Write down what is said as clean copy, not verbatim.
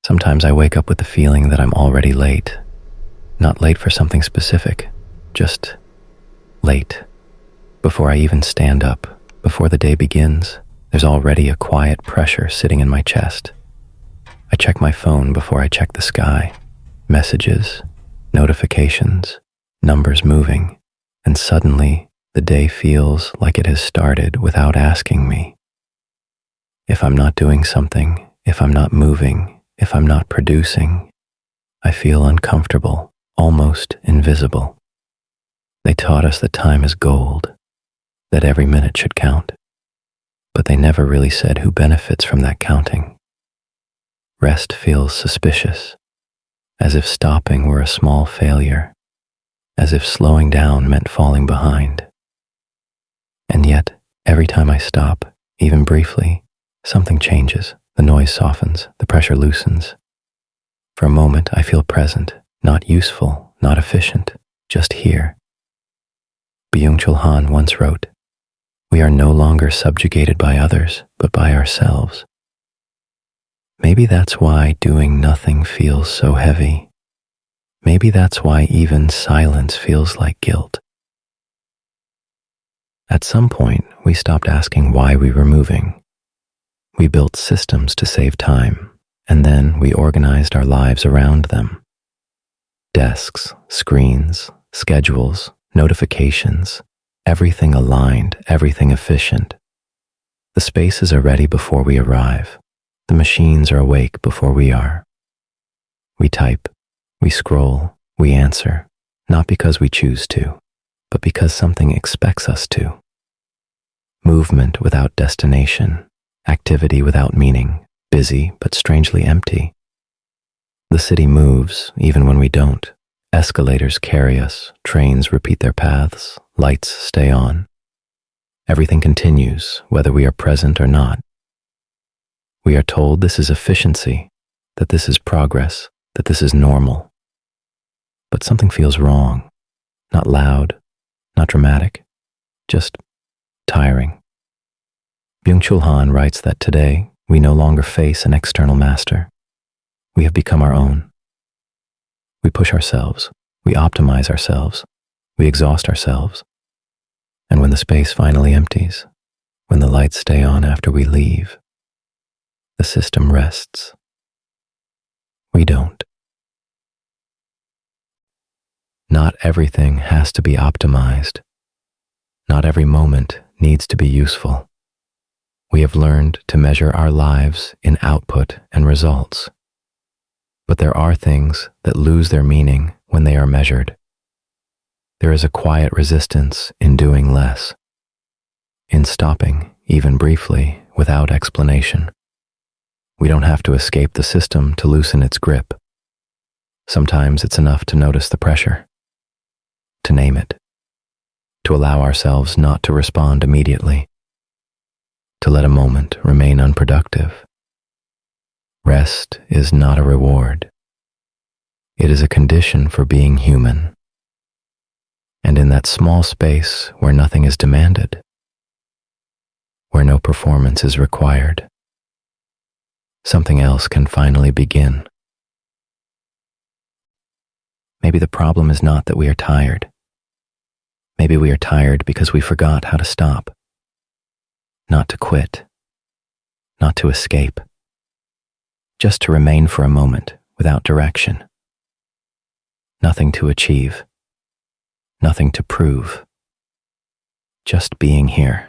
Sometimes I wake up with the feeling that I'm already late. Not late for something specific, just late. Before I even stand up, before the day begins, there's already a quiet pressure sitting in my chest. I check my phone before I check the sky. Messages, notifications, numbers moving, and suddenly the day feels like it has started without asking me. If I'm not doing something, if I'm not moving, if I'm not producing, I feel uncomfortable, almost invisible. They taught us that time is gold, that every minute should count, but they never really said who benefits from that counting. Rest feels suspicious, as if stopping were a small failure, as if slowing down meant falling behind. And yet, every time I stop, even briefly, something changes. The noise softens, the pressure loosens. For a moment, I feel present, not useful, not efficient, just here. Byung-Chul Han once wrote, "We are no longer subjugated by others, but by ourselves." Maybe that's why doing nothing feels so heavy. Maybe that's why even silence feels like guilt. At some point, we stopped asking why we were moving. We built systems to save time, and then we organized our lives around them. Desks, screens, schedules, notifications, everything aligned, everything efficient. The spaces are ready before we arrive. The machines are awake before we are. We type, we scroll, we answer, not because we choose to, but because something expects us to. Movement without destination, activity without meaning, busy but strangely empty. The city moves even when we don't. Escalators carry us, trains repeat their paths, lights stay on. Everything continues, whether we are present or not. We are told this is efficiency, that this is progress, that this is normal. But something feels wrong. Not loud, not dramatic, just tiring. Byung-Chul Han writes that today we no longer face an external master. We have become our own. We push ourselves, we optimize ourselves, we exhaust ourselves. And when the space finally empties, when the lights stay on after we leave, the system rests. We don't. Not everything has to be optimized. Not every moment needs to be useful. We have learned to measure our lives in output and results. But there are things that lose their meaning when they are measured. There is a quiet resistance in doing less, in stopping, even briefly, without explanation. We don't have to escape the system to loosen its grip. Sometimes it's enough to notice the pressure, to name it, to allow ourselves not to respond immediately, to let a moment remain unproductive. Rest is not a reward. It is a condition for being human. And in that small space where nothing is demanded, where no performance is required, something else can finally begin. Maybe the problem is not that we are tired. Maybe we are tired because we forgot how to stop. Not to quit. Not to escape. Just to remain for a moment without direction. Nothing to achieve. Nothing to prove. Just being here.